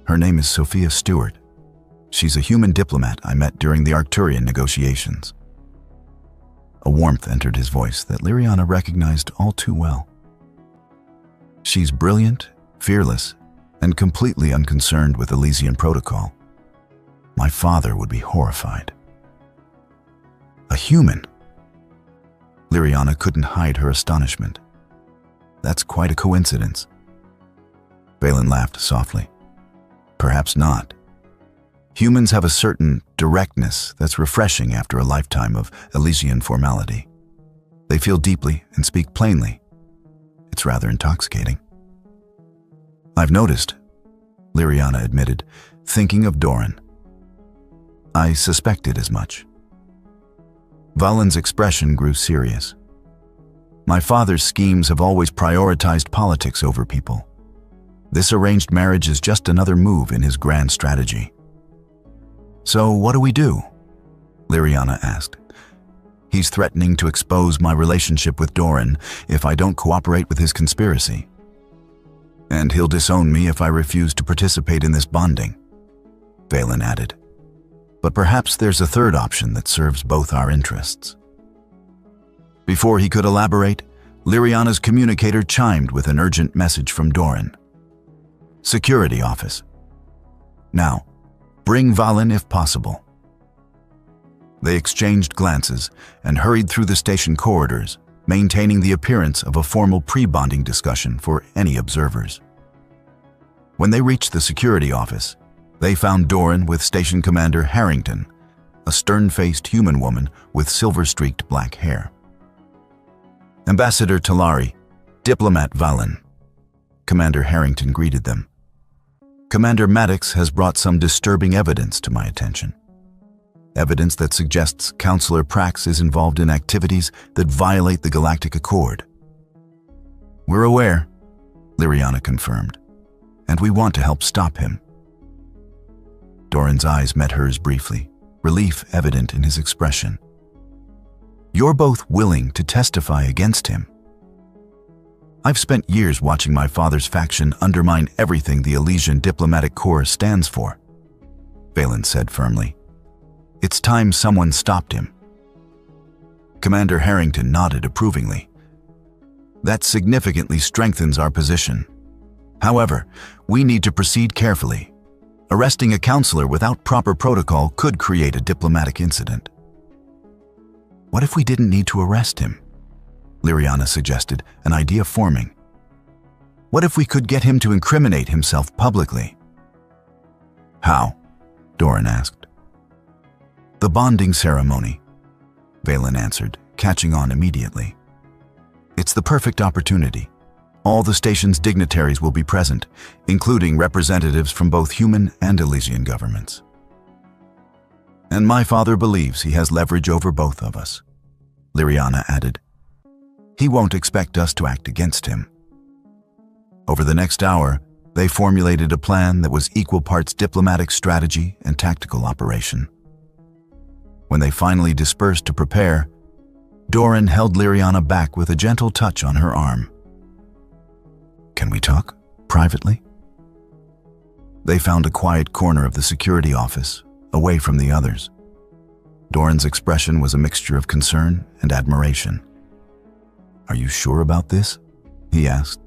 "Her name is Sophia Stewart. She's a human diplomat I met during the Arcturian negotiations." A warmth entered his voice that Liriana recognized all too well. She's brilliant, fearless, and completely unconcerned with Elysian protocol. My father would be horrified. A human? Liriana couldn't hide her astonishment. That's quite a coincidence. Valen laughed softly. Perhaps not. Humans have a certain directness that's refreshing after a lifetime of Elysian formality. They feel deeply and speak plainly. It's rather intoxicating. I've noticed, Liriana admitted, thinking of Doran. I suspected as much. Valen's expression grew serious. My father's schemes have always prioritized politics over people. This arranged marriage is just another move in his grand strategy. So what do we do? Liriana asked. He's threatening to expose my relationship with Doran if I don't cooperate with his conspiracy. And he'll disown me if I refuse to participate in this bonding, Valen added. But perhaps there's a third option that serves both our interests. Before he could elaborate, Liriana's communicator chimed with an urgent message from Doran. Security office. Now, bring Valen if possible. They exchanged glances and hurried through the station corridors, maintaining the appearance of a formal pre-bonding discussion for any observers. When they reached the security office, they found Doran with Station Commander Harrington, a stern-faced human woman with silver-streaked black hair. Ambassador Talari, Diplomat Valen. Commander Harrington greeted them. Commander Maddox has brought some disturbing evidence to my attention. Evidence that suggests Counselor Prax is involved in activities that violate the Galactic Accord. We're aware, Liriana confirmed, and we want to help stop him. Doran's eyes met hers briefly, relief evident in his expression. You're both willing to testify against him. I've spent years watching my father's faction undermine everything the Elysian Diplomatic Corps stands for, Valen said firmly. It's time someone stopped him. Commander Harrington nodded approvingly. That significantly strengthens our position. However, we need to proceed carefully. Arresting a counselor without proper protocol could create a diplomatic incident. What if we didn't need to arrest him? Liriana suggested, an idea forming. What if we could get him to incriminate himself publicly? How? Doran asked. The bonding ceremony, Valen answered, catching on immediately. It's the perfect opportunity. All the station's dignitaries will be present, including representatives from both human and Elysian governments. And my father believes he has leverage over both of us, Liriana added. He won't expect us to act against him. Over the next hour, they formulated a plan that was equal parts diplomatic strategy and tactical operation. When they finally dispersed to prepare, Doran held Liriana back with a gentle touch on her arm. Can we talk privately? They found a quiet corner of the security office, away from the others. Doran's expression was a mixture of concern and admiration. Are you sure about this? He asked.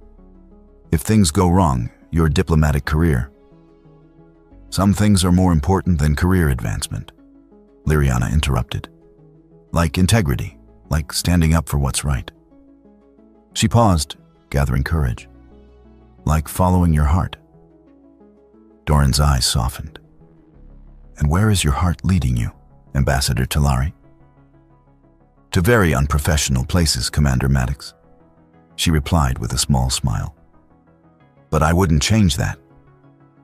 If things go wrong, your diplomatic career. Some things are more important than career advancement, Liriana interrupted. Like integrity, like standing up for what's right. She paused, gathering courage. Like following your heart. Doran's eyes softened. And where is your heart leading you, Ambassador Talari? To very unprofessional places, Commander Maddox, she replied with a small smile. But I wouldn't change that,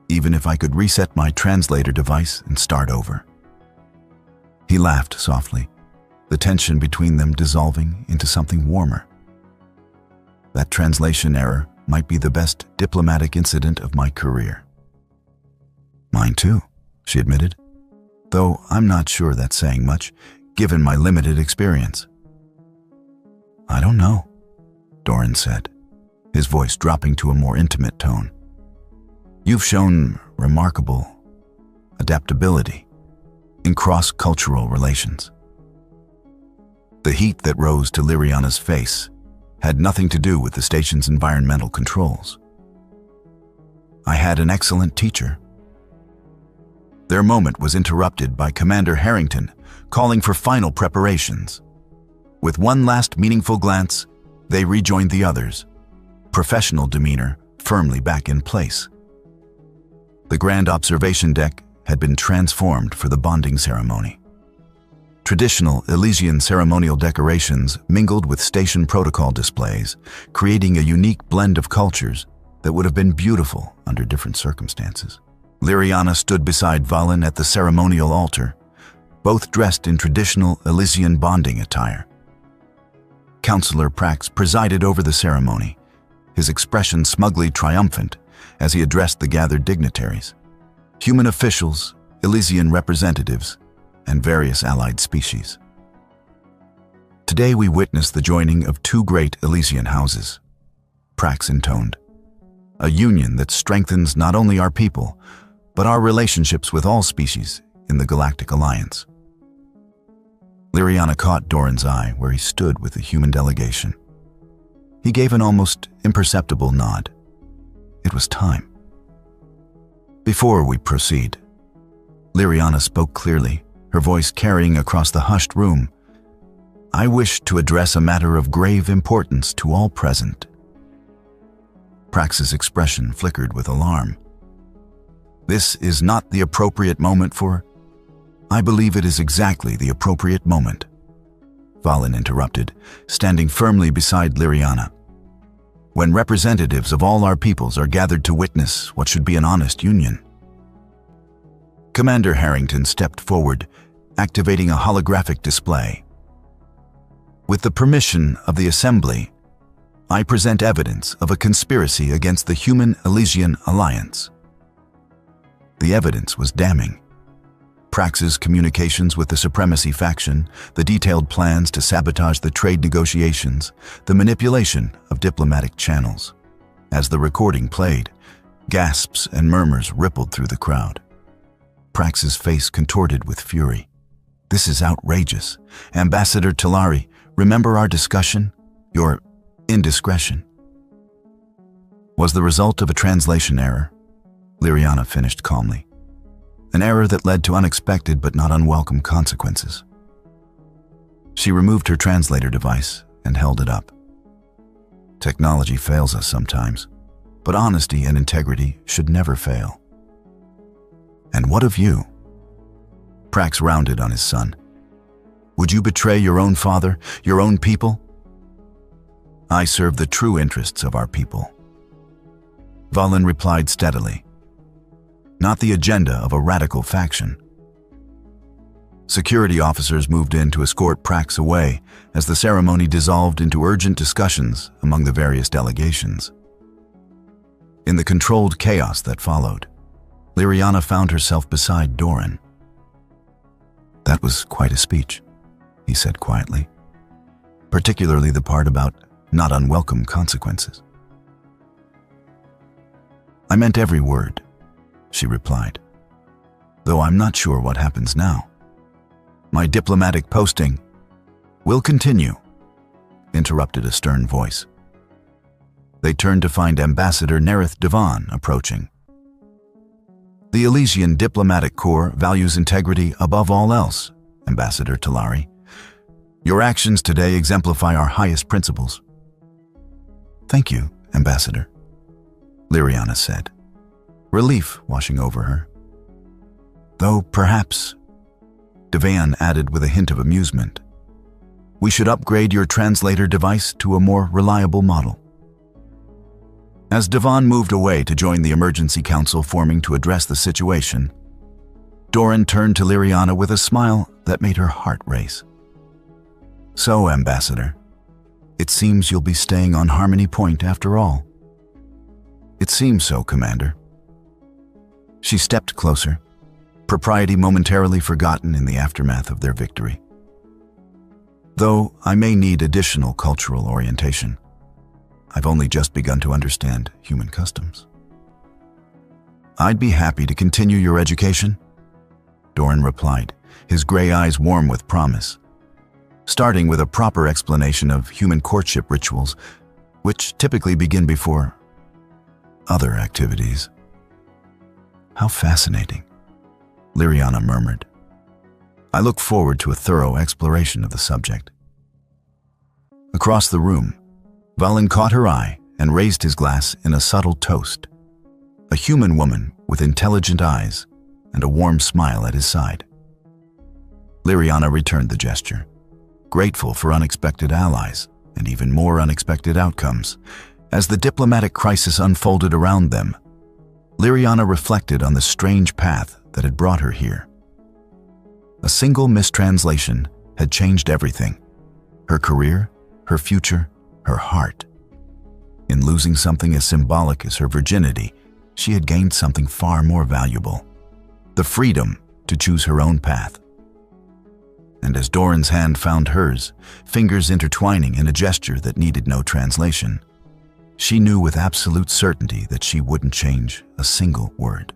even if I could reset my translator device and start over. He laughed softly, the tension between them dissolving into something warmer. That translation error might be the best diplomatic incident of my career. Mine too, she admitted, though I'm not sure that's saying much, given my limited experience. I don't know, Doran said, his voice dropping to a more intimate tone. You've shown remarkable adaptability in cross-cultural relations. The heat that rose to Liriana's face had nothing to do with the station's environmental controls. I had an excellent teacher. Their moment was interrupted by Commander Harrington calling for final preparations. With one last meaningful glance, they rejoined the others, professional demeanor firmly back in place. The grand observation deck had been transformed for the bonding ceremony. Traditional Elysian ceremonial decorations mingled with station protocol displays, creating a unique blend of cultures that would have been beautiful under different circumstances. Liriana stood beside Valen at the ceremonial altar, both dressed in traditional Elysian bonding attire. Counselor Prax presided over the ceremony, his expression smugly triumphant as he addressed the gathered dignitaries, human officials, Elysian representatives, and various allied species. Today we witness the joining of two great Elysian houses, Prax intoned, a union that strengthens not only our people, but our relationships with all species in the Galactic Alliance. Liriana caught Doran's eye where he stood with the human delegation. He gave an almost imperceptible nod. It was time. Before we proceed, Liriana spoke clearly, her voice carrying across the hushed room. I wish to address a matter of grave importance to all present. Prax's expression flickered with alarm. This is not the appropriate moment for... I believe it is exactly the appropriate moment, Valen interrupted, standing firmly beside Liriana. When representatives of all our peoples are gathered to witness what should be an honest union. Commander Harrington stepped forward, activating a holographic display. With the permission of the Assembly, I present evidence of a conspiracy against the Human Elysian Alliance. The evidence was damning. Prax's communications with the Supremacy faction, the detailed plans to sabotage the trade negotiations, the manipulation of diplomatic channels. As the recording played, gasps and murmurs rippled through the crowd. Prax's face contorted with fury. This is outrageous. Ambassador Talari, remember our discussion? Your indiscretion was the result of a translation error, Liriana finished calmly. An error that led to unexpected but not unwelcome consequences. She removed her translator device and held it up. Technology fails us sometimes, but honesty and integrity should never fail. And what of you? Prax rounded on his son. Would you betray your own father, your own people? I serve the true interests of our people. Valen replied steadily. Not the agenda of a radical faction. Security officers moved in to escort Prax away as the ceremony dissolved into urgent discussions among the various delegations. In the controlled chaos that followed, Liriana found herself beside Doran. That was quite a speech, he said quietly, particularly the part about not unwelcome consequences. I meant every word, she replied, though I'm not sure what happens now. My diplomatic posting will continue, interrupted a stern voice. They turned to find Ambassador Nerith Devon approaching. The Elysian Diplomatic Corps values integrity above all else, Ambassador Talari. Your actions today exemplify our highest principles. Thank you, Ambassador, Liriana said, relief washing over her. Though perhaps, Devan added with a hint of amusement, we should upgrade your translator device to a more reliable model. As Devon moved away to join the emergency council forming to address the situation, Doran turned to Liriana with a smile that made her heart race. So, Ambassador, it seems you'll be staying on Harmony Point after all. It seems so, Commander. She stepped closer, propriety momentarily forgotten in the aftermath of their victory. Though I may need additional cultural orientation, I've only just begun to understand human customs. I'd be happy to continue your education, Doran replied, his gray eyes warm with promise. starting with a proper explanation of human courtship rituals, which typically begin before other activities. "How fascinating," Liriana murmured. "I look forward to a thorough exploration of the subject." Across the room, Valen caught her eye and raised his glass in a subtle toast. A human woman with intelligent eyes and a warm smile at his side. Liriana returned the gesture, grateful for unexpected allies and even more unexpected outcomes. As the diplomatic crisis unfolded around them, Liriana reflected on the strange path that had brought her here. A single mistranslation had changed everything: her career, her future, her heart. In losing something as symbolic as her virginity, she had gained something far more valuable: the freedom to choose her own path. And as Doran's hand found hers, fingers intertwining in a gesture that needed no translation, she knew with absolute certainty that she wouldn't change a single word.